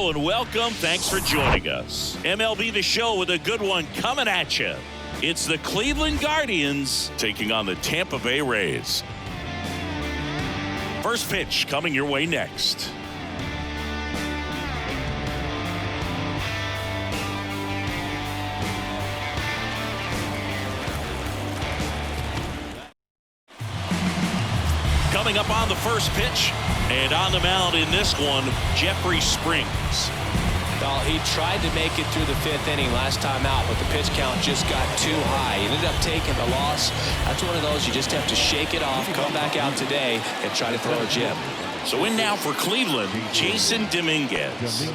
Hello and welcome. Thanks for joining us. MLB The Show with a good one coming at you. It's the Cleveland Guardians taking on the Tampa Bay Rays. First pitch coming your way next. Coming up on the first pitch, and on the mound in this one, Jeffrey Springs. Well, he tried to make it through the fifth inning last time out, but the pitch count just got too high. He ended up taking the loss. That's one of those you just have to shake it off, come back out today, and try to throw a gem. So in now for Cleveland, Jason Dominguez.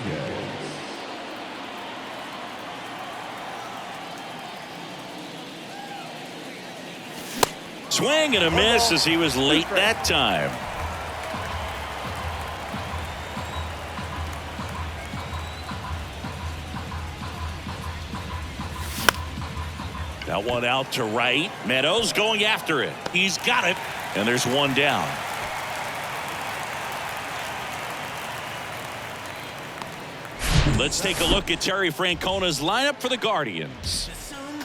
Swing and a miss as he was late that time. That one out to right. Meadows going after it. He's got it. And there's one down. Let's take a look at Terry Francona's lineup for the Guardians.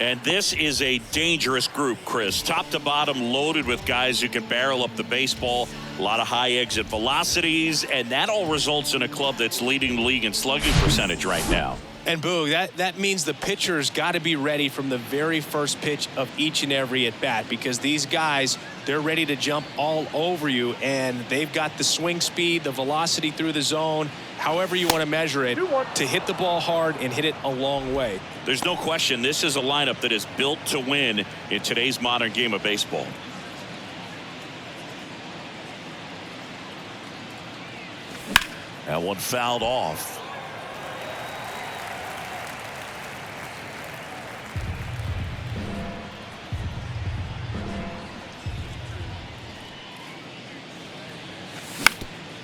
And this is a dangerous group, Chris. Top to bottom loaded with guys who can barrel up the baseball. A lot of high exit velocities. And that all results in a club that's leading the league in slugging percentage right now. And Boog, that means the pitcher's got to be ready from the very first pitch of each and every at bat, because these guys, they're ready to jump all over you, and they've got the swing speed, the velocity through the zone, however you want to measure it, to hit the ball hard and hit it a long way. There's no question this is a lineup that is built to win in today's modern game of baseball. That one fouled off.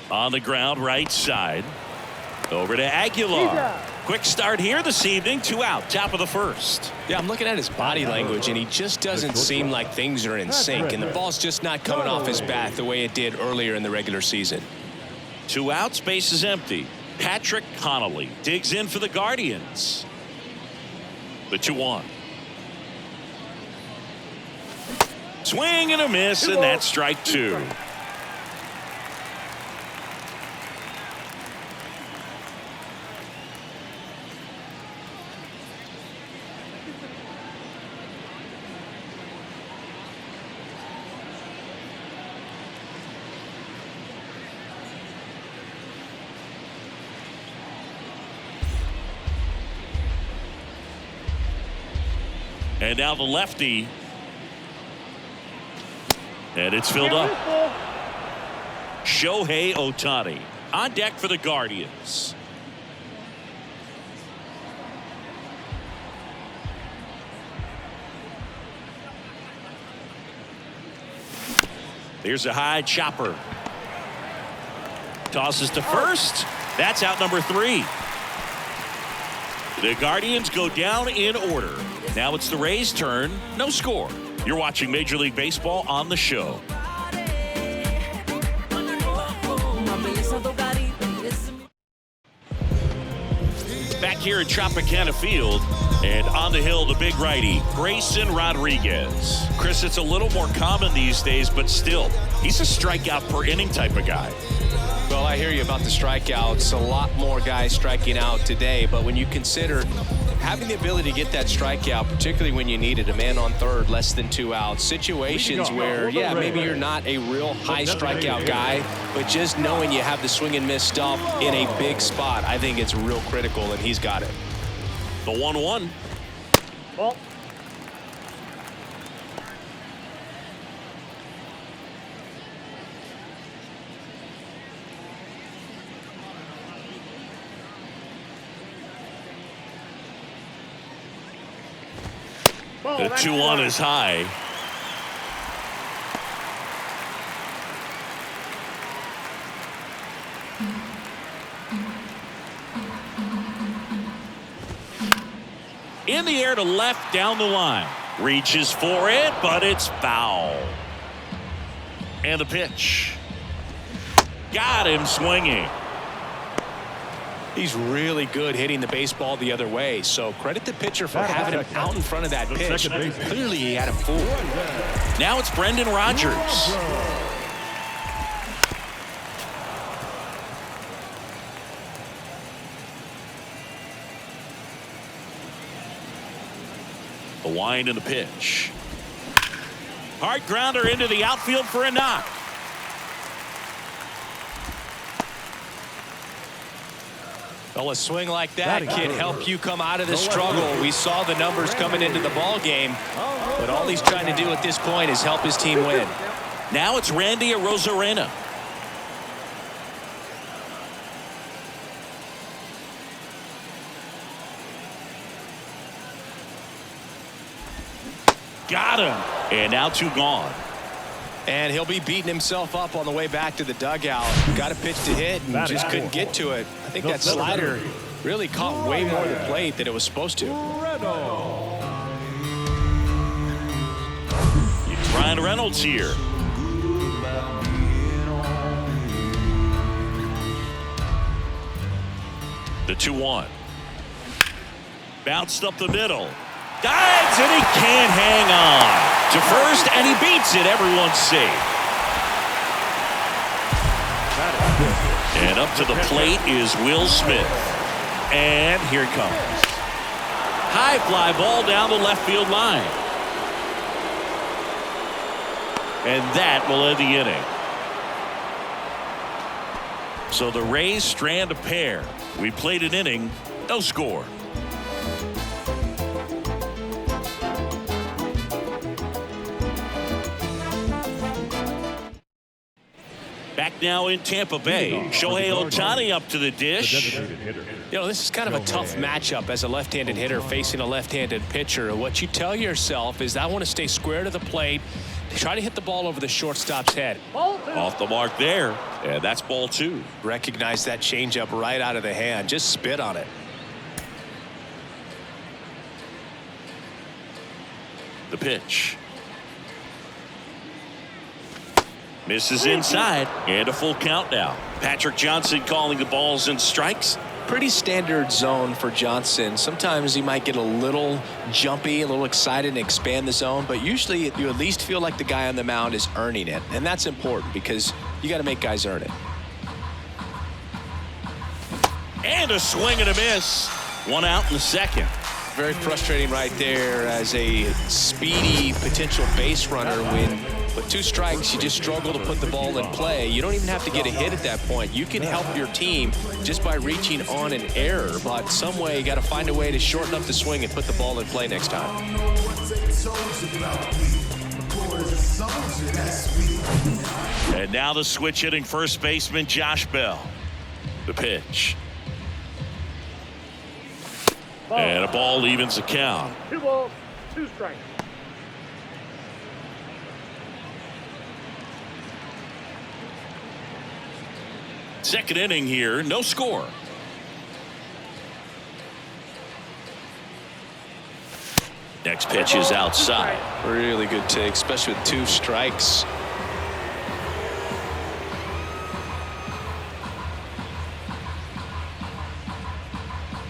On the ground, right side. Over to Aguilar. Quick start here this evening. 2 out, top of the first. Yeah, I'm looking at his body language, and he just doesn't seem like things are in sync, and the ball's just not coming off his bat the way it did earlier in the regular season. 2 outs, base is empty. Patrick Connolly digs in for the Guardians. The 2-1. Swing and a miss, and that's strike 2. And now the lefty. And it's filled up. Shohei Ohtani on deck for the Guardians. Here's a high chopper. Tosses to first. That's out number 3. The Guardians go down in order. Now it's the Rays' turn. No score. You're watching Major League Baseball on the show. Back here at Tropicana Field, and on the hill, the big righty, Grayson Rodriguez. Chris, it's a little more common these days, but still, he's a strikeout per inning type of guy. Well, I hear you about the strikeouts. A lot more guys striking out today, but when you consider having the ability to get that strikeout, particularly when you need it, a man on third, less than 2 outs, situations where, yeah, maybe you're not a real high strikeout guy, but just knowing you have the swing and miss stuff in a big spot, I think it's real critical, and he's got it. The 1-1. Well. The 2-1 is high. In the air to left down the line. Reaches for it, but it's foul. And the pitch. Got him swinging. He's really good hitting the baseball the other way. So credit the pitcher for having him out in front of that pitch. Clearly he had him fooled. Now it's Brendan Rodgers. The wind and the pitch. Hard grounder into the outfield for a knock. Well, a swing like that can help you come out of the struggle. We saw the numbers coming into the ball game, but all he's trying to do at this point is help his team win. Now it's Randy Arozarena. Got him. And now 2 gone. And he'll be beating himself up on the way back to the dugout. Got a pitch to hit and just couldn't get to it. I think that slider really caught way more of the plate than it was supposed to. Ryan Reynolds here. The 2-1. Bounced up the middle. Dives and he can't hang on. To first, and he beats it. Everyone's safe. And up to the plate is Will Smith. And here it comes. High fly ball down the left field line. And that will end the inning. So the Rays strand a pair. We played an inning, no score. Back now in Tampa Bay. Shohei Ohtani up to the dish. You know, this is kind of a tough matchup as a left-handed hitter facing a left-handed pitcher. What you tell yourself is I want to stay square to the plate, try to hit the ball over the shortstop's head. Off the mark there. And that's ball 2. Recognize that changeup right out of the hand. Just spit on it. The pitch. Misses inside, and a full count now. Patrick Johnson calling the balls and strikes. Pretty standard zone for Johnson. Sometimes he might get a little jumpy, a little excited and expand the zone, but usually you at least feel like the guy on the mound is earning it, and that's important because you got to make guys earn it. And a swing and a miss. 1 out in the second. Very frustrating right there as a speedy potential base runner when with 2 strikes you just struggle to put the ball in play. You don't even have to get a hit at that point. You can help your team just by reaching on an error, but some way you got to find a way to shorten up the swing and put the ball in play next time. And now the switch hitting first baseman Josh Bell. The pitch. And a ball evens the count. 2 balls, 2 strikes. Second inning here, no score. Next pitch is outside. Really good take, especially with 2 strikes.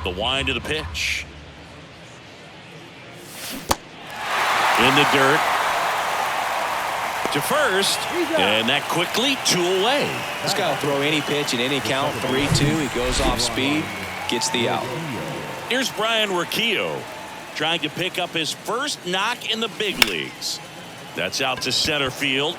The wind of the pitch. In the dirt. To first. And that quickly 2 away. This guy will throw any pitch in any count. 3-2. He goes off speed. Gets the out. Here's Brian Urquijo trying to pick up his first knock in the big leagues. That's out to center field.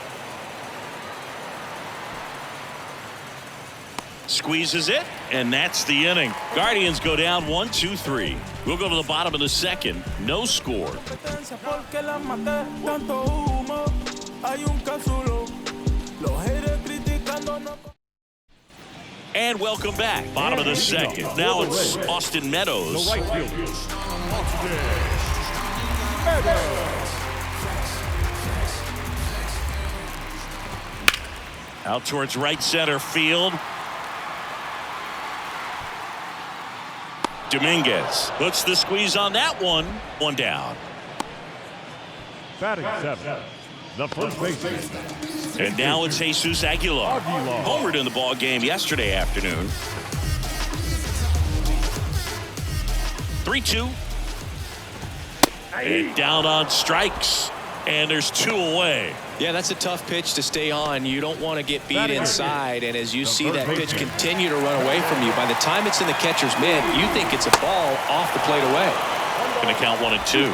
Squeezes it, and that's the inning. Guardians go down 1-2-3. We'll go to the bottom of the second. No score. And welcome back. Bottom of the second. Now it's Austin Meadows. Out towards right center field. Dominguez puts the squeeze on that one. 1 down. Batting 7, the first baseman. And now it's Jesus Aguilar. Homered in the ball game yesterday afternoon. 3-2. And down on strikes. And there's 2 away. Yeah, that's a tough pitch to stay on. You don't want to get beat inside, and as you see that pitch continue to run away from you, by the time it's in the catcher's mitt, you think it's a ball off the plate away. Going to count 1-2.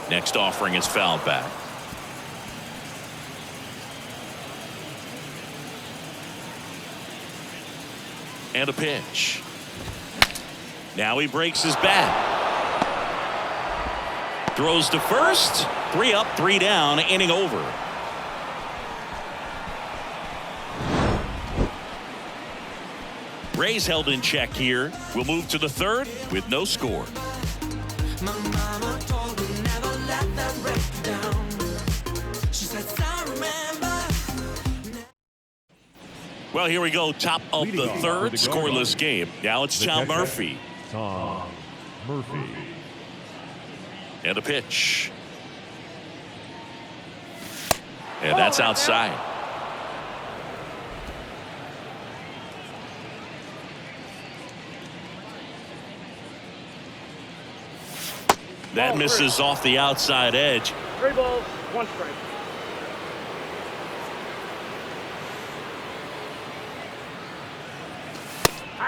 Next offering is fouled back. And a pitch. Now he breaks his bat. Throws to first. 3 up, 3 down, inning over. Rays held in check here. We'll move to the 3rd with no score. My mama told me never let that break down. She said, I remember. Well, here we go. Top of the 3rd, scoreless game. Now it's Tom Murphy. Tom Murphy. And a pitch. And that's outside. That misses off the outside edge. 3 balls, 1 strike.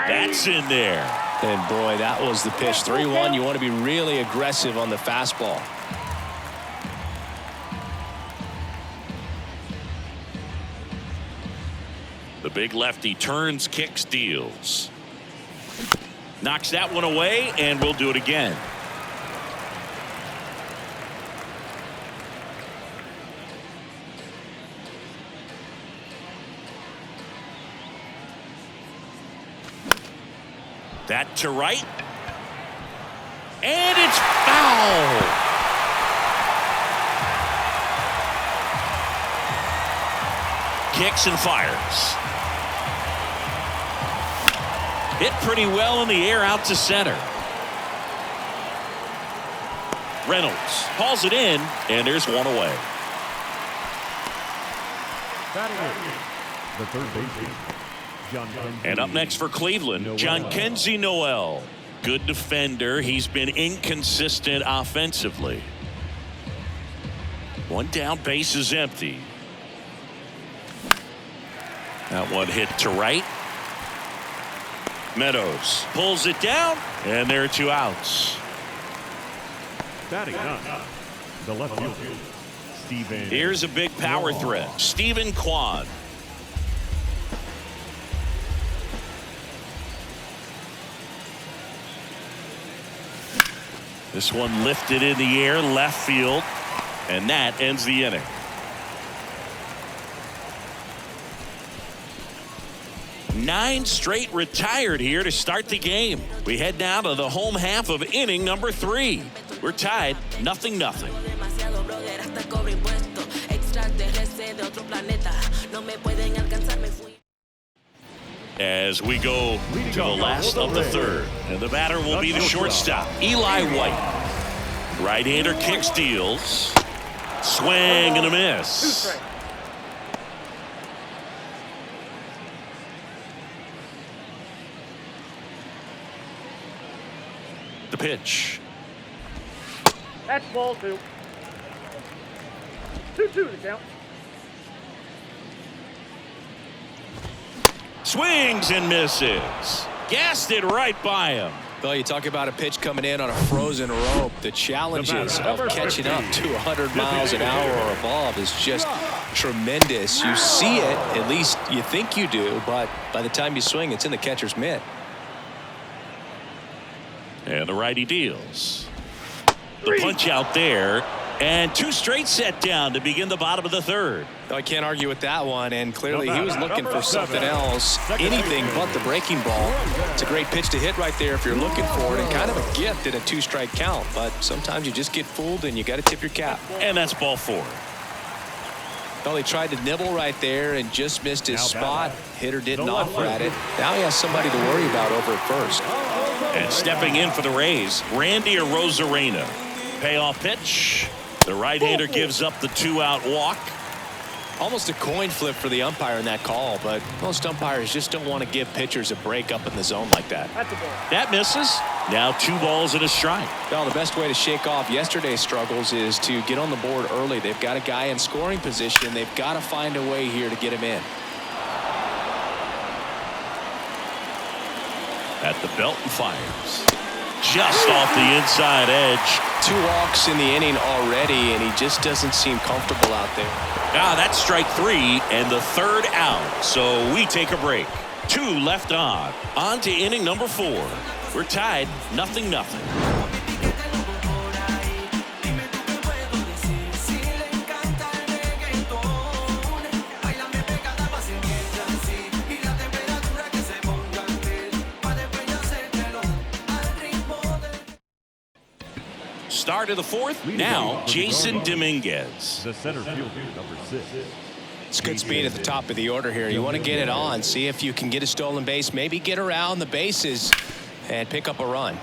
That's in there. And boy, that was the pitch. 3-1. You want to be really aggressive on the fastball. The big lefty turns, kicks, deals. Knocks that one away, and we'll do it again. That to right. And it's foul. Kicks and fires. Hit pretty well in the air out to center. Reynolds hauls it in, and there's 1 away. Batting in the 3rd baseman, John Kenzie. And up next for Cleveland, Jhonkensy Noel. Good defender. He's been inconsistent offensively. 1 down, base is empty. That one hit to right. Meadows pulls it down, and there are 2 outs. Batting ninth, the left fielder, Steven. Here's a big power threat. Stephen Kwan. This one lifted in the air, left field, and that ends the inning. Nine straight retired here to start the game. We head now to the home half of inning number 3. We're tied 0-0. Demasiado blogger hasta cobre impuesto. Extraterrestre de otro planeta. No me pueden alcanzar, me fui. As we go to the last of the 3rd, and the batter will be the shortstop, Eli White. Right-hander kicks, deals. Swing and a miss. The pitch. That's ball 2. 2-2 to count. Swings and misses. Gassed it right by him. Well, you talk about a pitch coming in on a frozen rope. The challenges of catching up to 100 miles an hour or above is just tremendous. You see it, at least you think you do, but by the time you swing, it's in the catcher's mitt. And the righty deals. The punch out there, and 2 straight set down to begin the bottom of the 3rd. I can't argue with that one, and clearly he was looking for something else, anything but the breaking ball. It's a great pitch to hit right there if you're looking for it, and kind of a gift in a 2-strike count, but sometimes you just get fooled and you got to tip your cap. And that's ball 4. Well, he tried to nibble right there and just missed his spot. Hitter didn't offer at it. Now he has somebody to worry about over at first. And stepping in for the Rays, Randy Arozarena. Payoff pitch. The right-hander gives up the 2-out walk. Almost a coin flip for the umpire in that call, but most umpires just don't want to give pitchers a break up in the zone like that. That misses. Now 2 balls and a strike. Well, the best way to shake off yesterday's struggles is to get on the board early. They've got a guy in scoring position. They've got to find a way here to get him in. At the belt and fires. Just off the inside edge. 2 walks in the inning already, and he just doesn't seem comfortable out there. Now that's strike 3 and the 3rd out. So we take a break. 2 left on. On to inning number 4. We're tied 0-0. Start of the 4th. Now Jason Dominguez. The center fielder, number 6. It's good speed at the top of the order here. You want to get it on, see if you can get a stolen base, maybe get around the bases and pick up a run.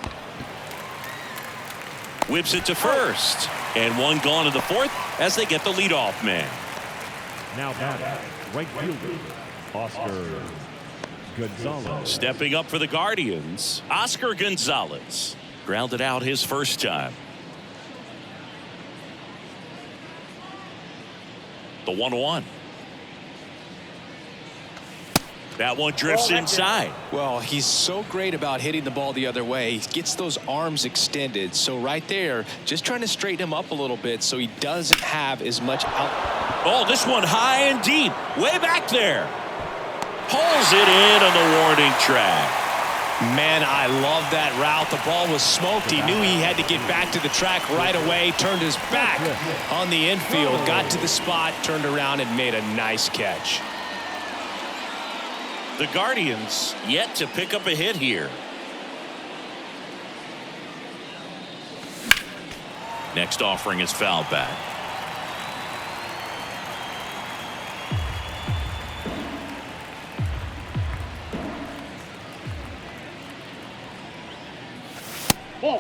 Whips it to first. And 1 gone in the 4th as they get the leadoff man. Now batting, right fielder, Oscar Gonzalez. Stepping up for the Guardians, Oscar Gonzalez. Grounded out his first time. The 1-1. That one drifts inside. Well, he's so great about hitting the ball the other way. He gets those arms extended. So right there, just trying to straighten him up a little bit so he doesn't have as much out. Oh, this one high and deep. Way back there. Pulls it in on the warning track. Man, I love that route. The ball was smoked. He knew he had to get back to the track right away. Turned his back on the infield. Got to the spot, turned around, and made a nice catch. The Guardians yet to pick up a hit here. Next offering is fouled back.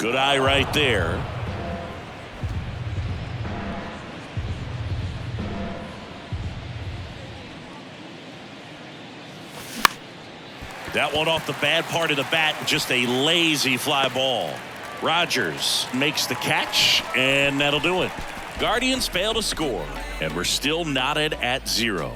Good eye right there. That one off the bad part of the bat, just a lazy fly ball. Rogers makes the catch, and that'll do it. Guardians fail to score, and we're still knotted at 0.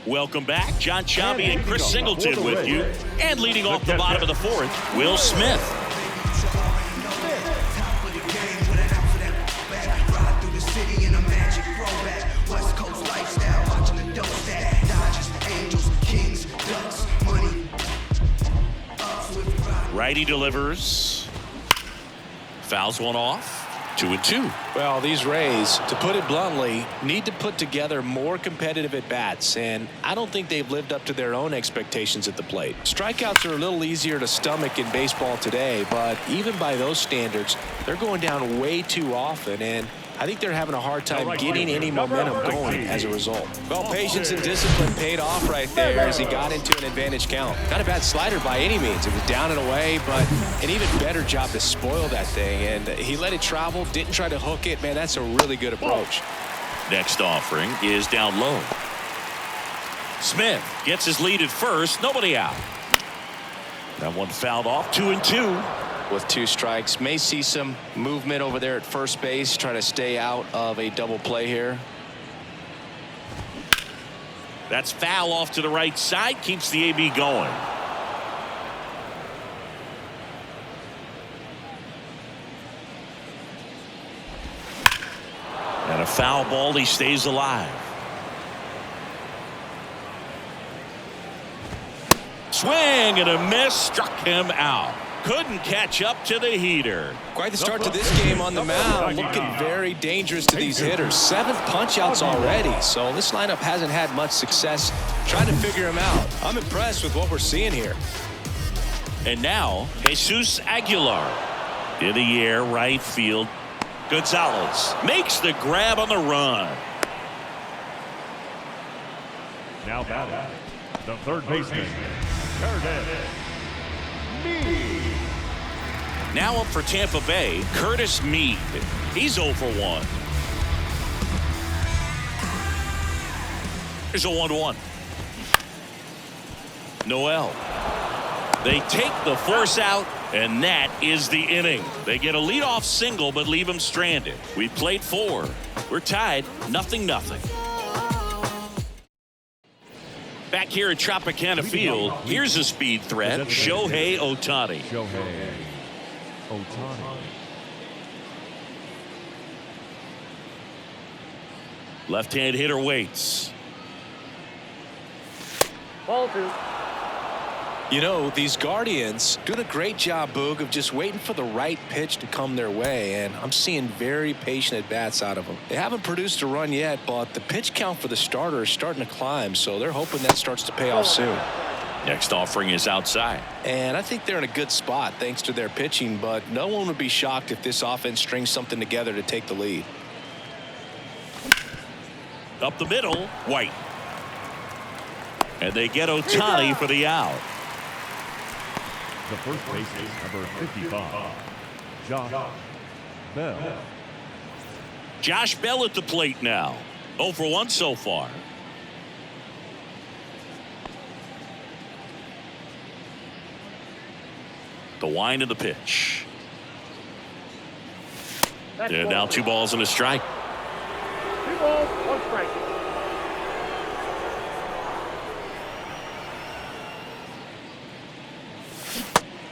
Welcome back. John Chambie and Chris Singleton with you. And leading off the bottom of the 4th, Will Smith. Righty delivers. Fouls one off. 2-2. Well, these Rays, to put it bluntly, need to put together more competitive at-bats, and I don't think they've lived up to their own expectations at the plate. Strikeouts are a little easier to stomach in baseball today, but even by those standards, they're going down way too often, and I think they're having a hard time getting any momentum going as a result. Well, patience and discipline paid off right there as he got into an advantage count. Not a bad slider by any means. It was down and away, but an even better job to spoil that thing. And he let it travel, didn't try to hook it. Man, that's a really good approach. Next offering is down low. Smith gets his lead at first. Nobody out. That one fouled off. 2-2. With 2 strikes, may see some movement over there at first base, try to stay out of a double play here. That's foul off to the right side, keeps the AB going. And a foul ball, he stays alive. Swing and a miss, struck him out. Couldn't catch up to the heater. Quite the start to this game on the mound. Looking very dangerous to these hitters. 7 punch-outs already. So this lineup hasn't had much success trying to figure him out. I'm impressed with what we're seeing here. And now, Jesus Aguilar. In the air, right field. Gonzalez makes the grab on the run. Now batting, the third baseman, Curtis Mead. Now up for Tampa Bay, Curtis Mead. He's 0 for 1. Here's a 1-1. Noel. They take the force out, and that is the inning. They get a leadoff single, but leave him stranded. We played 4. We're tied, 0-0. Back here at Tropicana Field, here's a speed threat, Shohei Ohtani. Shohei Ohtani. Left-hand hitter waits. Ball 2. You know, these Guardians doing a great job, Boog, of just waiting for the right pitch to come their way, and I'm seeing very patient at-bats out of them. They haven't produced a run yet, but the pitch count for the starter is starting to climb, so they're hoping that starts to pay off soon. Next offering is outside. And I think they're in a good spot thanks to their pitching, but no one would be shocked if this offense strings something together to take the lead. Up the middle, White. And they get Ohtani for the out. The first baseman, number 55, Josh Bell. Josh Bell at the plate now. 0 for 1 so far. The wind of the pitch. And now 2 balls and a strike. 2 balls, 1 strike.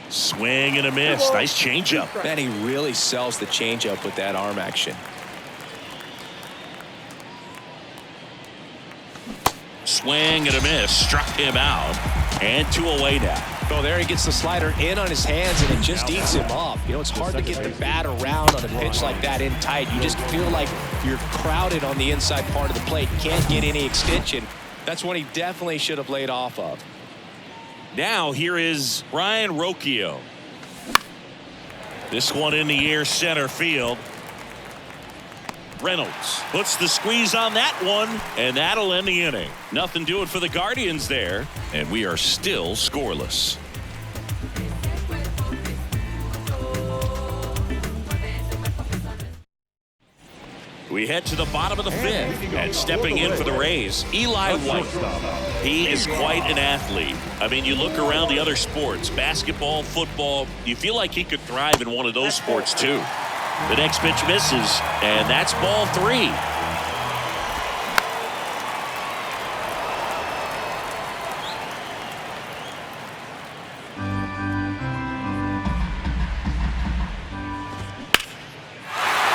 Swing and a miss. Nice changeup. Man, he really sells the changeup with that arm action. Swing and a miss. Struck him out. And 2 away now. Oh, there he gets the slider in on his hands, and it just eats him up. You know, it's hard to get the bat around on a pitch like that in tight. You just feel like you're crowded on the inside part of the plate. Can't get any extension. That's one he definitely should have laid off of. Now here is Ryan Rocchio. This one in the air center field. Reynolds puts the squeeze on that one, and that'll end the inning. Nothing doing for the Guardians there, and we are still scoreless. We head to the bottom of the 5th, and stepping in for the Rays, Eli White. He is quite an athlete. I mean, you look around the other sports, basketball, football, you feel like he could thrive in one of those sports too. The next pitch misses, and that's ball 3.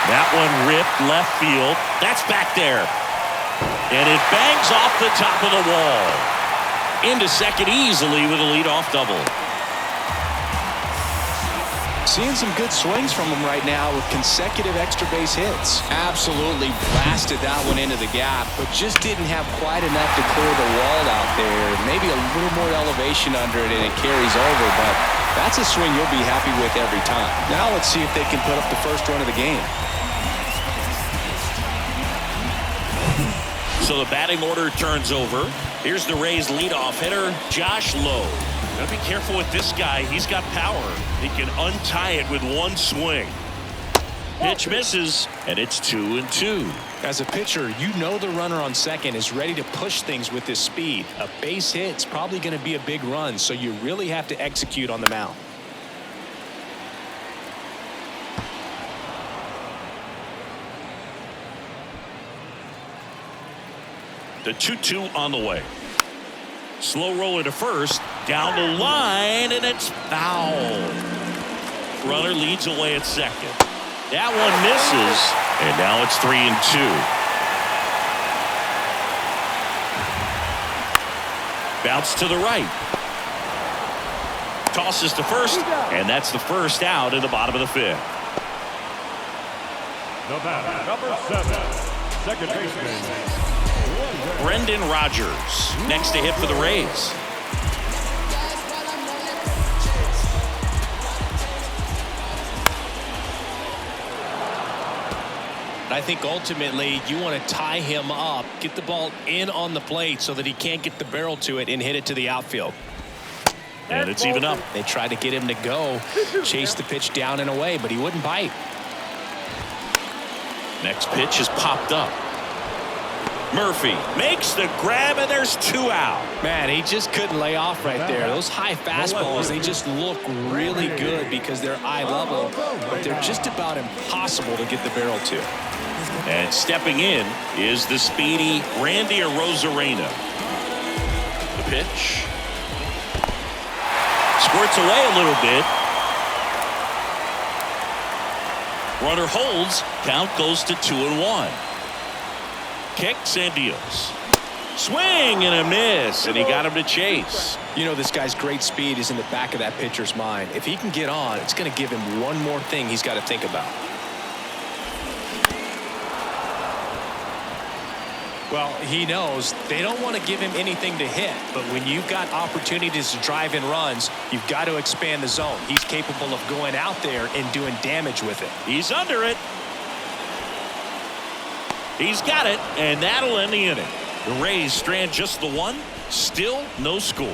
That one ripped left field. That's back there. And it bangs off the top of the wall. Into second easily with a leadoff double. Seeing some good swings from him right now with consecutive extra base hits. Absolutely blasted that one into the gap, but just didn't have quite enough to clear the wall out there. Maybe a little more elevation under it and it carries over, but that's a swing you'll be happy with every time. Now let's see if they can put up the first run of the game. So the batting order turns over. Here's the Rays leadoff hitter, Josh Lowe. Gotta be careful with this guy. He's got power. He can untie it with one swing. Pitch misses, and it's 2-2. As a pitcher, you know the runner on second is ready to push things with his speed. A base hit's probably going to be a big run, so you really have to execute on the mound. The 2-2 on the way. Slow roller to first, down the line, and it's foul. Runner leads away at second. That one misses, and now it's 3-2. Bounce to the right. Tosses to first, and that's the first out in the bottom of the 5th. The batter, number 7, second baseman, Brendan Rodgers next to hit for the Rays. But I think ultimately you want to tie him up, get the ball in on the plate so that he can't get the barrel to it and hit it to the outfield. And it's even up. They tried to get him to go, chase the pitch down and away, but he wouldn't bite. Next pitch is popped up. Murphy makes the grab, and there's 2 out. Man, he just couldn't lay off right there. Those high fastballs, they just look really good because they're eye level, but they're just about impossible to get the barrel to. And stepping in is the speedy Randy Arozarena. The pitch. Squirts away a little bit. Runner holds. Count goes to 2-1. Kicks and deals. Swing and a miss, and he got him to chase. You know, this guy's great speed is in the back of that pitcher's mind. If he can get on, it's going to give him one more thing he's got to think about. Well, he knows they don't want to give him anything to hit, but when you've got opportunities to drive in runs, you've got to expand the zone. He's capable of going out there and doing damage with it. He's under it. He's got it, and that'll end the inning. The Rays strand just the one. Still no score.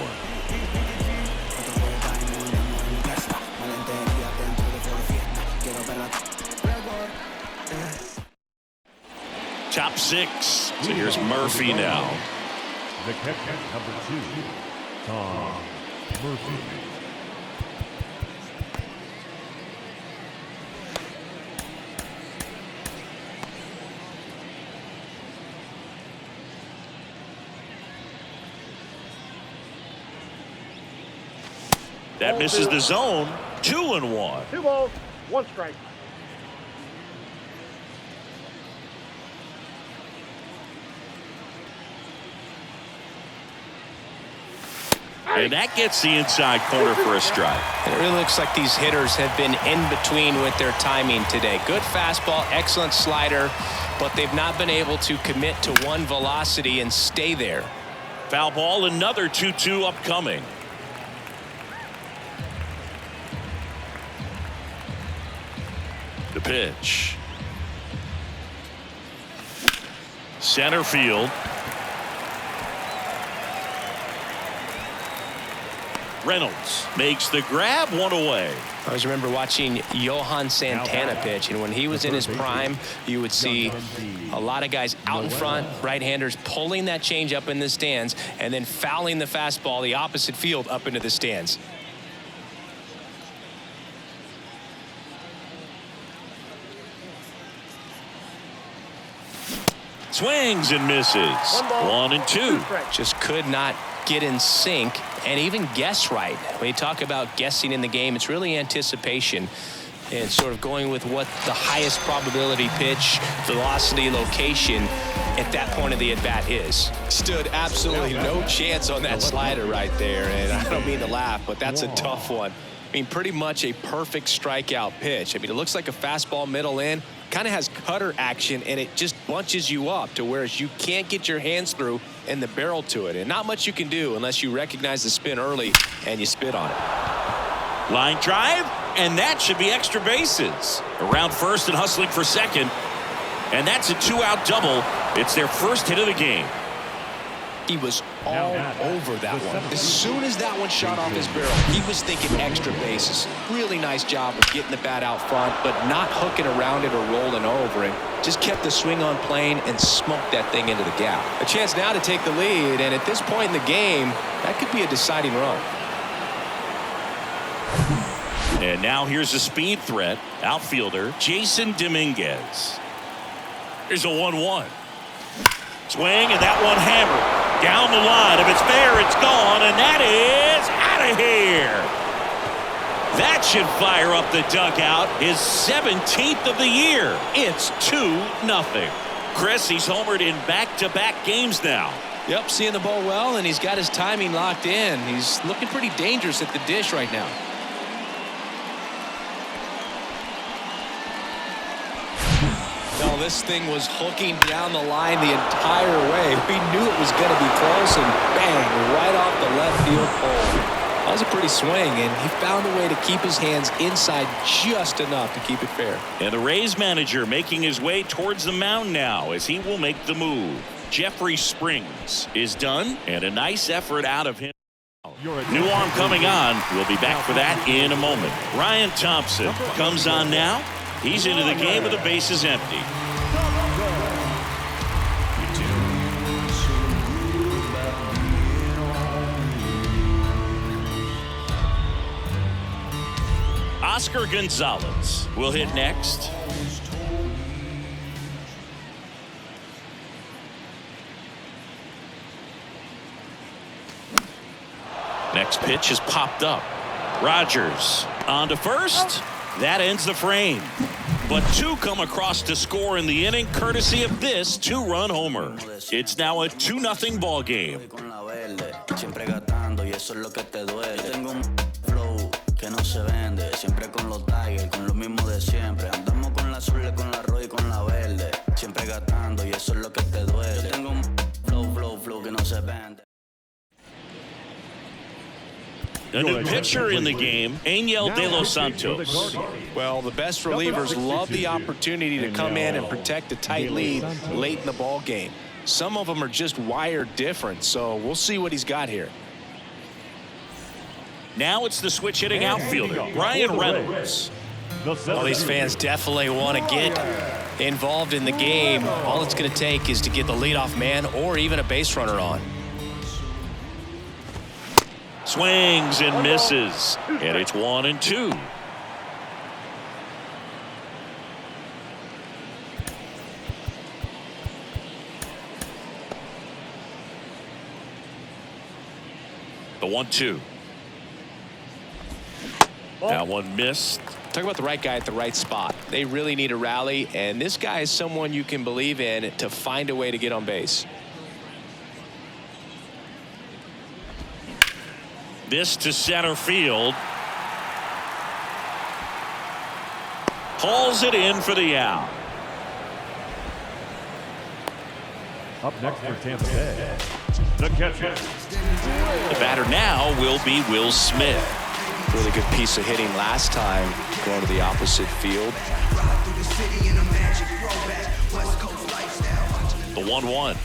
Top 6. So here's Murphy now. The catcher, number 2, Tom Murphy. That misses the zone. 2-1. 2 balls, 1 strike. And that gets the inside corner for a strike. And it really looks like these hitters have been in between with their timing today. Good fastball, excellent slider, but they've not been able to commit to one velocity and stay there. Foul ball, another 2-2 upcoming. The pitch. Center field. Reynolds makes the grab, 1 away. I always remember watching Johan Santana pitch, and when he was in his prime, you would see a lot of guys out in front, right-handers pulling that change up in the stands, and then fouling the fastball the opposite field up into the stands. Swings and misses. 1-2. Just could not get in sync and even guess right. When you talk about guessing in the game, it's really anticipation and sort of going with what the highest probability pitch, velocity, location at that point of the at-bat is. Stood absolutely no chance on that slider right there, and I don't mean to laugh, but that's a tough one. I mean, pretty much a perfect strikeout pitch. I mean, it looks like a fastball middle in, kind of has cutter action, and it just bunches you up to where you can't get your hands through and the barrel to it. And not much you can do unless you recognize the spin early and you spit on it. Line drive, and that should be extra bases. Around first and hustling for second. And that's a 2-out double. It's their first hit of the game. He was all over that one. As soon as that one shot off his barrel, he was thinking extra bases. Really nice job of getting the bat out front, but not hooking around it or rolling over it. Just kept the swing on plane and smoked that thing into the gap. A chance now to take the lead, and at this point in the game, that could be a deciding run. And now here's a speed threat. Outfielder Jason Dominguez. Here's a 1-1. Swing, and that one hammered. Down the line. If it's fair, it's gone, and that is out of here. That should fire up the dugout. His 17th of the year. It's 2-0. Chris, he's homered in back-to-back games now. Yep, seeing the ball well, and he's got his timing locked in. He's looking pretty dangerous at the dish right now. No, this thing was hooking down the line the entire way. We knew it was going to be close, and bang, right off the left field pole. was a pretty swing, and he found a way to keep his hands inside just enough to keep it fair. And the Rays manager making his way towards the mound now as he will make the move. Jeffrey Springs is done, and a nice effort out of him. New arm coming on. We'll be back for that in a moment. Ryan Thompson comes on now. He's into the game with the bases empty. Oscar Gonzalez will hit next. Next pitch is popped up. Rogers on to first. That ends the frame. But two come across to score in the inning courtesy of this two-run homer. It's now a 2-0 ball game. Que no se vende, siempre con los Tigers, con lo mismo de siempre. Andamos con la azul, con la roja y con la verde. Siempre gastando y eso es lo que te duele. Yo tengo un flow que no se vende. A new pitcher in the game, Angel De Los Santos. Well, the best relievers love the opportunity to come in and protect a tight lead late in the ball game. Some of them are just wired different, so we'll see what he's got here. Now it's the switch hitting outfielder, Ryan Reynolds. Well, these fans definitely want to get involved in the game. All it's going to take is to get the leadoff man or even a base runner on. Swings and misses, and it's 1-2. The 1-2. That one missed. Talk about the right guy at the right spot. They really need a rally, and this guy is someone you can believe in to find a way to get on base. This to center field. Hauls it in for the out. Up next for Tampa Bay, the catcher. The batter now will be Will Smith. Really good piece of hitting last time, going to the opposite field. The 1-1.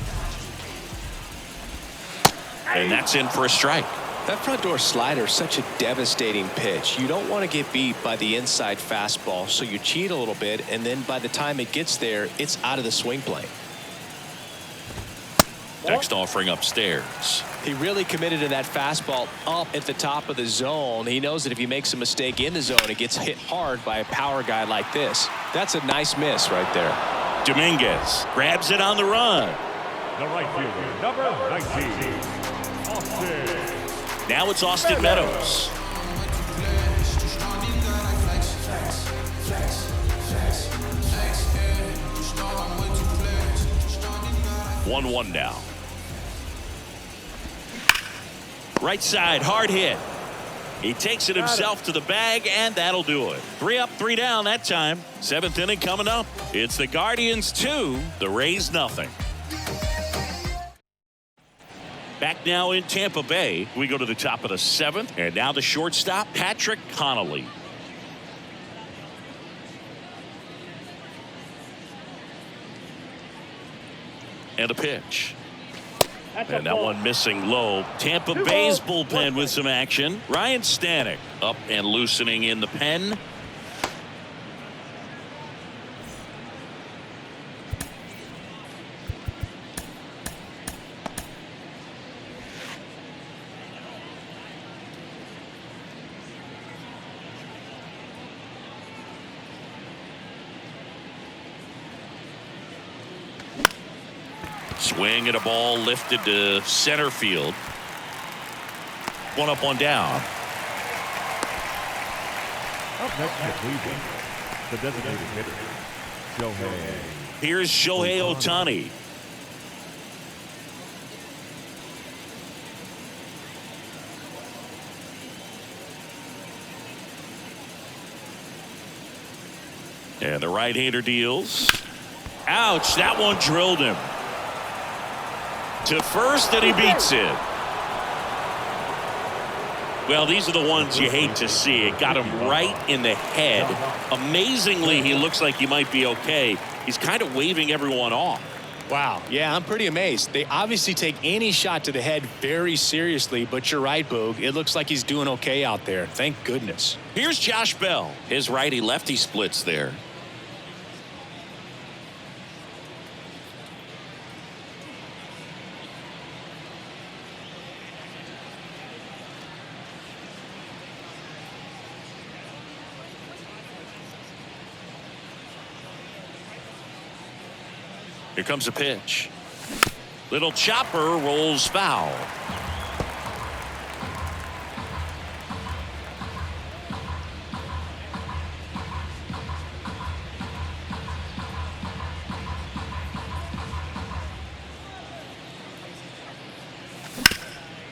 And that's in for a strike. That front door slider is such a devastating pitch. You don't want to get beat by the inside fastball, so you cheat a little bit, and then by the time it gets there, it's out of the swing plane. Next offering upstairs. He really committed to that fastball up at the top of the zone. He knows that if he makes a mistake in the zone, it gets hit hard by a power guy like this. That's a nice miss right there. Dominguez grabs it on the run. The right fielder, number 19, Austin. Now it's Austin Meadows. One now. Right side, hard hit. He takes it himself to the bag, and that'll do it. 3 up, 3 down that time. 7th inning coming up. It's the Guardians 2, the Rays nothing. Back now in Tampa Bay. We go to the top of the 7th, and now the shortstop, Patrick Connolly. And a pitch. And that one missing low. Tampa Bay's bullpen with some action. Ryan Stanek up and loosening in the pen. Swing at a ball lifted to center field. 1 up, 1 down. Up next for Cleveland, the designated hitter, Shohei. Here's Shohei Ohtani. And the right-hander deals. Ouch, that one drilled him. To first, and he beats it. Well, these are the ones you hate to see. It got him right in the head. Amazingly, he looks like he might be okay. He's kind of waving everyone off. Wow. Yeah, I'm pretty amazed. They obviously take any shot to the head very seriously, but you're right, Boog. It looks like he's doing okay out there. Thank goodness. Here's Josh Bell. His righty-lefty splits there. Here comes a pitch. Little chopper rolls foul.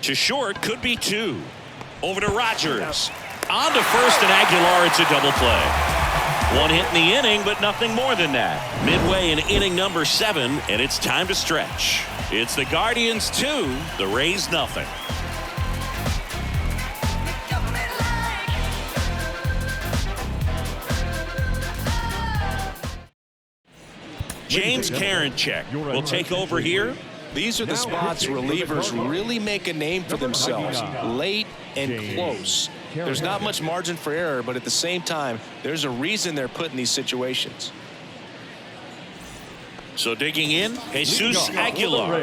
To short, could be two. Over to Rogers. On to first and Aguilar, it's a double play. One hit in the inning, but nothing more than that. Midway in inning number 7, and it's time to stretch. It's the Guardians 2, the Rays nothing. James Karinchak will take over here. These are the spots relievers really make a name for themselves. Late and close. There's not much margin for error, but at the same time, there's a reason they're put in these situations. So digging in, Jesus Aguilar.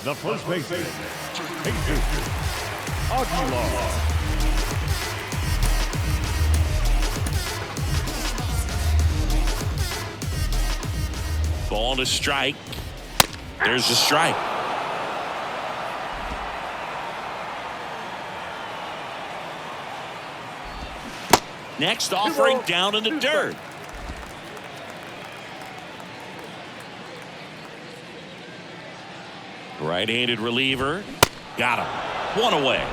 The first baseman, Jesus Aguilar. Ball to strike. There's the strike. Next offering down in the dirt. Right-handed reliever. Got him. One away.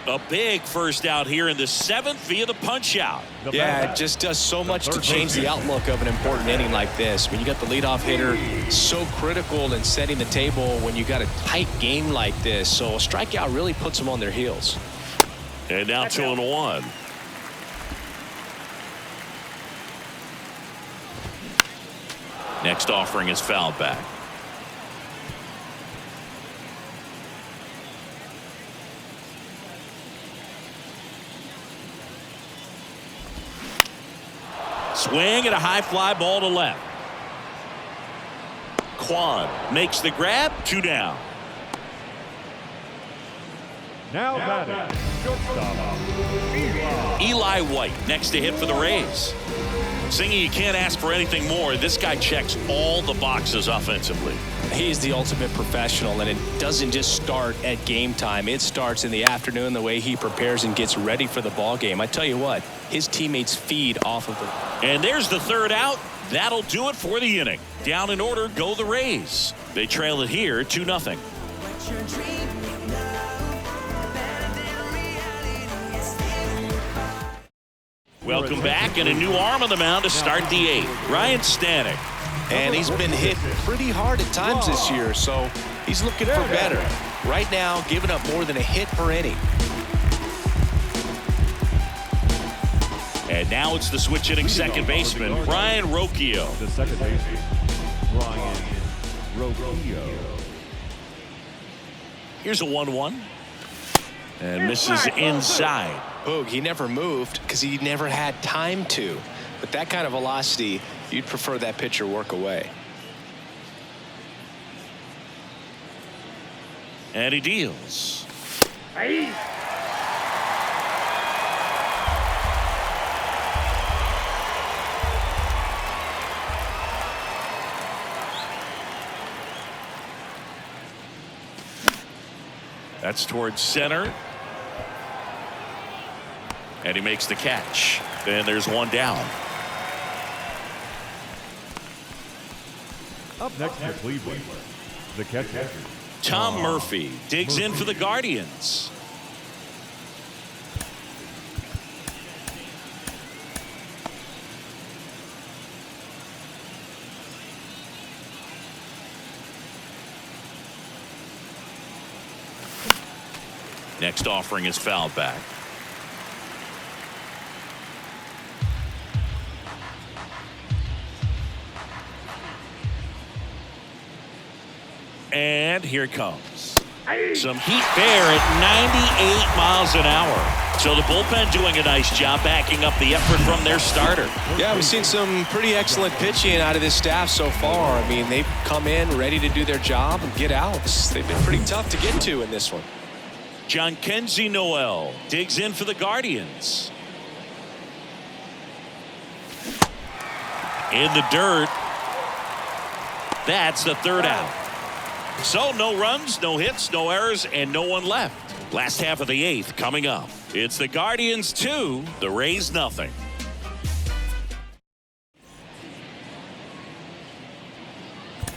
A big first out here in the 7th via the punch out. Yeah, it just does so much to change the outlook of an important inning like this. When you got the leadoff hitter, so critical in setting the table when you got a tight game like this. So a strikeout really puts them on their heels. And now 2-1. Next offering is fouled back. Swing and a high fly ball to left. Kwan makes the grab. 2 down. Now batting, shortstop, Eli White next to hit for the Rays. Singing, you can't ask for anything more. This guy checks all the boxes offensively. He's the ultimate professional, and it doesn't just start at game time. It starts in the afternoon, the way he prepares and gets ready for the ball game. I tell you what, his teammates feed off of it. And there's the third out. That'll do it for the inning. Down in order go the Rays. They trail it here 2-0. Welcome back, and a new arm on the mound to start the 8th. Ryan Stanek. And he's been hit pretty hard at times this year, so he's looking for better. Right now, giving up more than a hit per inning. And now it's the switch hitting second baseman, Ryan Rocchio. the second baseman, Ryan Rocchio. Here's a 1-1. And misses inside. Boog, he never moved because he never had time to. But that kind of velocity, you'd prefer that pitcher work away. And he deals. Hey. That's towards center. And he makes the catch. Then there's one down. Up next for Cleveland, the catcher, Tom Murphy digs in for the Guardians. next offering is fouled back. And here it comes. Some heat there at 98 miles an hour. So the bullpen doing a nice job backing up the effort from their starter. Yeah, we've seen some pretty excellent pitching out of this staff so far. I mean, they've come in ready to do their job and get outs. They've been pretty tough to get to in this one. Jhonkensy Noel digs in for the Guardians. In the dirt. That's the third out. So no runs, no hits, no errors, and no one left. Last half of the eighth coming up. It's the Guardians 2, the Rays nothing.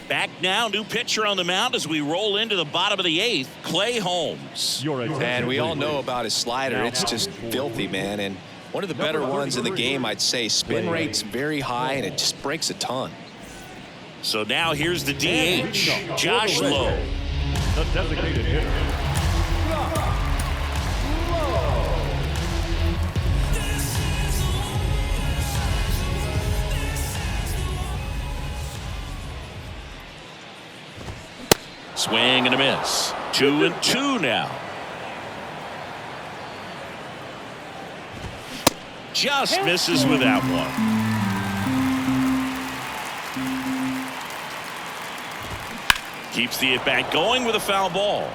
Back now, new pitcher on the mound as we roll into the bottom of the eighth, Clay Holmes. And we all know about his slider. It's just filthy, man. And one of the better ones in the game, I'd say. Spin rate's very high, and it just breaks a ton. So now here's the DH, Josh Lowe. The designated hitter. Swing and a miss. 2-2 now. Just misses with that one. Keeps the at-bat going with a foul ball.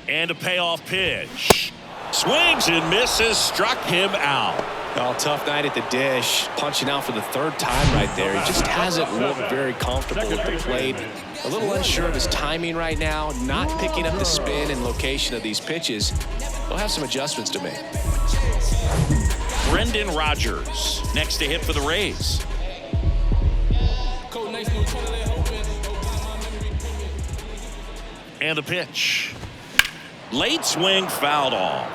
And a payoff pitch. Swings and misses, struck him out. Oh, tough night at the dish. Punching out for the third time right there. He just hasn't looked very comfortable at the plate. A little unsure of his timing right now. Not picking up the spin and location of these pitches. He'll have some adjustments to make. Brendan Rodgers next to hit for the Rays. And the pitch. Late swing fouled off.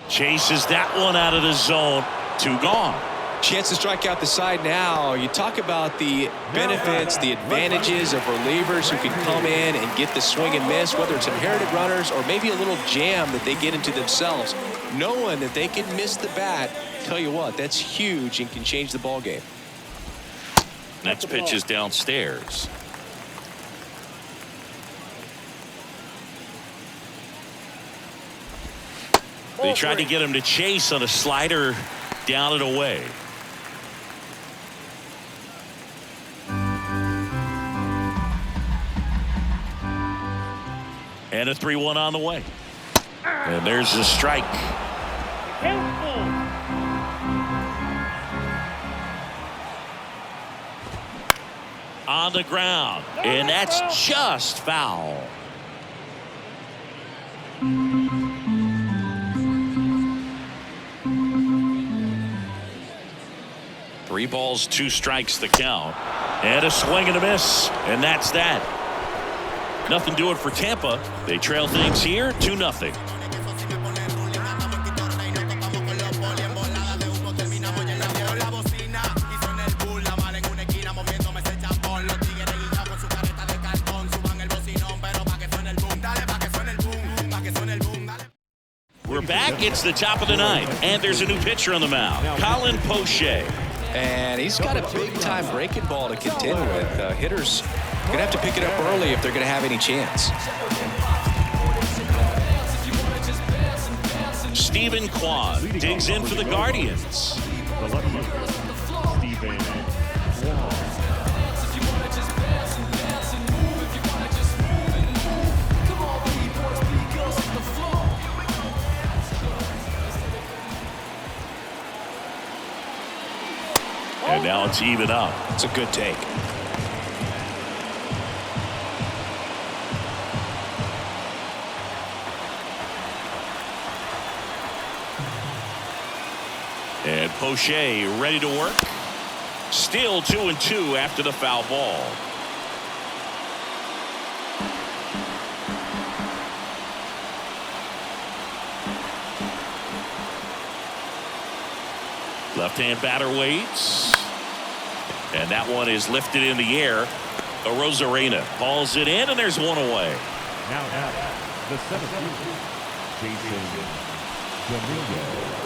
Chases that one out of the zone. 2 gone. Chance to strike out the side now. You talk about the benefits, the advantages of relievers who can come in and get the swing and miss, whether it's inherited runners or maybe a little jam that they get into themselves. Knowing that they can miss the bat, tell you what, that's huge and can change the ball game. Next pitch is downstairs. They tried to get him to chase on a slider down and away. And a 3-1 on the way. And there's the strike. On the ground. And that's just foul. Three balls, 2 strikes the count. And a swing and a miss. And that's that. Nothing doing for Tampa. They trail things here 2-0. We're back. It's the top of the ninth. And there's a new pitcher on the mound. Colin Poche. And he's got a big-time breaking ball to contend with. Hitters going to have to pick it up early if they're going to have any chance. Stephen Kwan digs in for the Guardians. The left-hander, Stephen Kwan. And now it's even up. It's a good take. And Poche ready to work. Still 2-2 after the foul ball. Left-hand batter waits. And that one is lifted in the air. Arozarena hauls it in, and there's one away. Now at the seventh fielder, Jason Dominguez.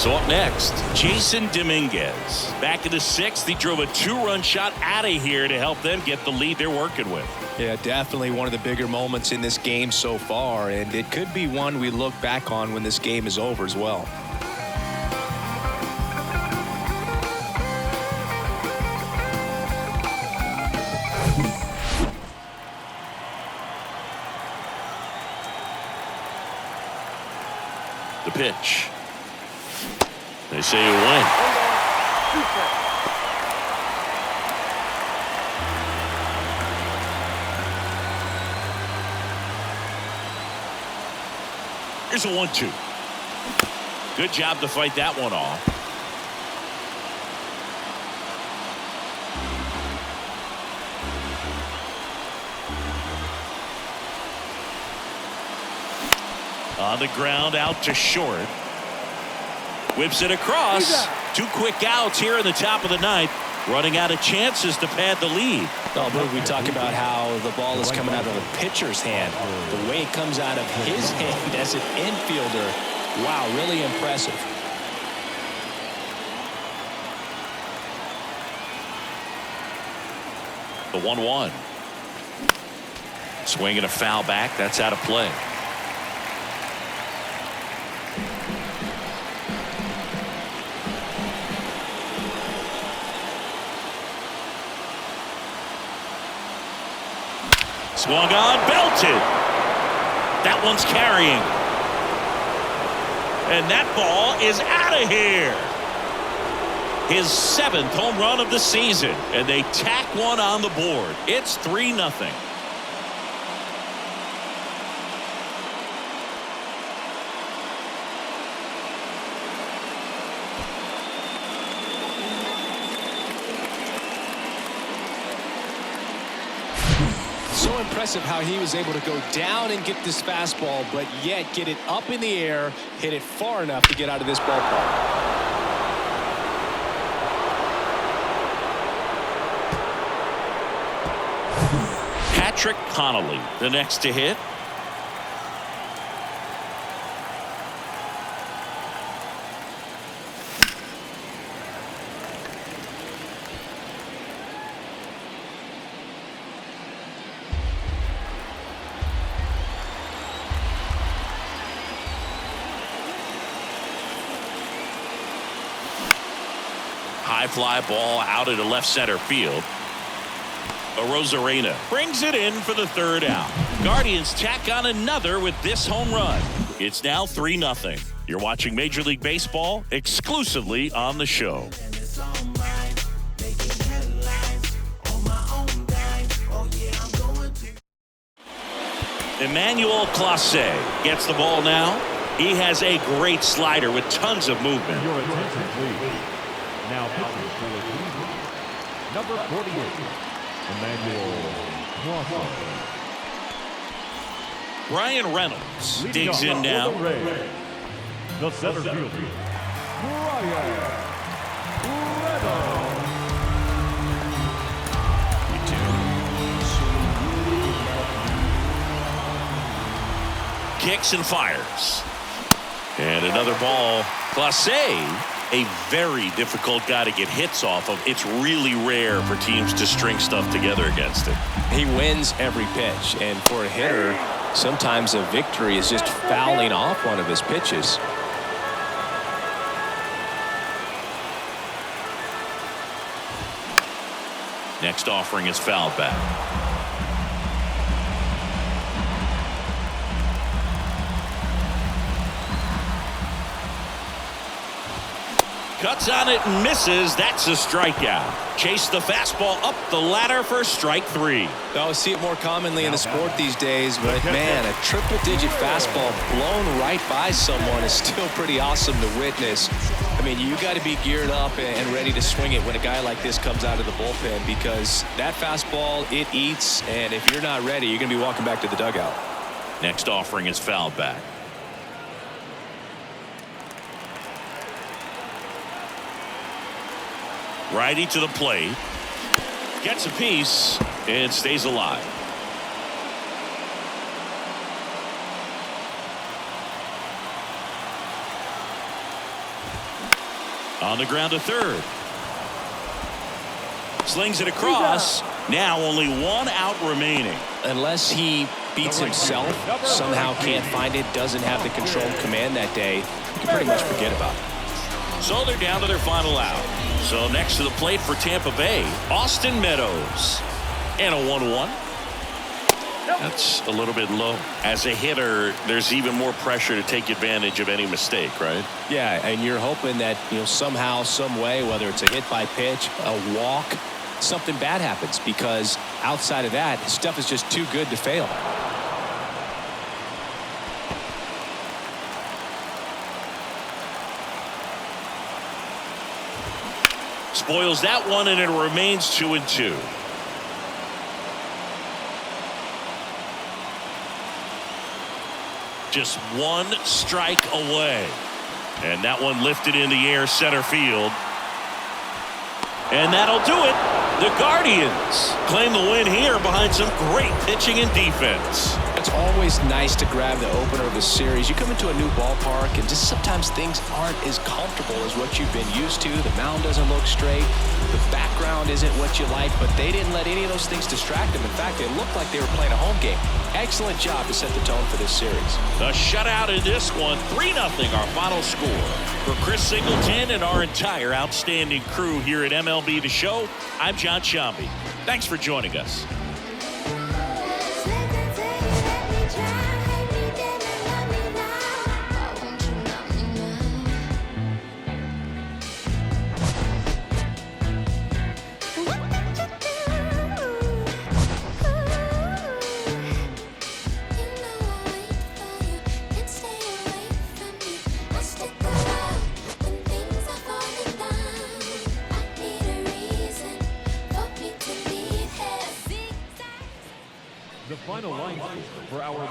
So up next, Jason Dominguez. Back in the sixth, he drove a 2-run shot out of here to help them get the lead they're working with. Yeah, definitely one of the bigger moments in this game so far, and it could be one we look back on when this game is over as well. The pitch. They say you win. Here's a 1-2. Good job to fight that one off. On the ground, out to short. Whips it across. 2 quick outs here in the top of the ninth. Running out of chances to pad the lead. Oh, but we talk about how the ball is coming out of a pitcher's hand. The way it comes out of his hand as an infielder. Wow, really impressive. The 1-1. Swinging a foul back. That's out of play. Swung on, belted. That one's carrying. And that ball is out of here. His 7th home run of the season. And they tack one on the board. It's 3-0. So impressive how he was able to go down and get this fastball, but yet get it up in the air, hit it far enough to get out of this ballpark. Patrick Connolly, the next to hit. High fly ball out into left center field. Arozarena brings it in for the 3rd out. Guardians tack on another with this home run. It's now 3-0. You're watching Major League Baseball exclusively on the show. Emmanuel Clase gets the ball now. He has a great slider with tons of movement. Your attention, please. Now pitching for the Cleveland, number 48, Emmanuel Clase. Brian Reynolds Leading digs off in for now. the Rays, the center fielder, Brian Reynolds. Kicks and fires. And another ball. Clase, a very difficult guy to get hits off of. It's really rare for teams to string stuff together against him. He wins every pitch, and for a hitter, sometimes a victory is just fouling off one of his pitches. Next offering is fouled back. Cuts on it and misses. That's a strikeout. Chase the fastball up the ladder for strike 3. I see it more commonly in the sport these days, but man, a triple-digit fastball blown right by someone is still pretty awesome to witness. I mean, you got to be geared up and ready to swing it when a guy like this comes out of the bullpen, because that fastball, it eats, and if you're not ready, you're going to be walking back to the dugout. Next offering is fouled back. Righty to the plate. Gets a piece and stays alive. On the ground to third. Slings it across. Now only 1 out remaining. Unless he beats himself, somehow can't find it, doesn't have the control and command that day, you can pretty much forget about it. So they're down to their final out. So next to the plate for Tampa Bay, Austin Meadows. And a 1-1. That's a little bit low. As a hitter, there's even more pressure to take advantage of any mistake, right? Yeah, and you're hoping that, somehow, some way, whether it's a hit by pitch, a walk, something bad happens, because outside of that, stuff is just too good to fail. Spoils that one, and it remains 2-2. Just 1 strike away. And that one lifted in the air center field. And that'll do it. The Guardians claim the win here behind some great pitching and defense. It's always nice to grab the opener of the series. You come into a new ballpark and just sometimes things aren't as comfortable as what you've been used to. The mound doesn't look straight. The background isn't what you like, but they didn't let any of those things distract them. In fact, it looked like they were playing a home game. Excellent job to set the tone for this series. A shutout in this one, 3-0 our final score. For Chris Singleton and our entire outstanding crew here at MLB The Show, I'm John Shambi. Thanks for joining us. The final line for our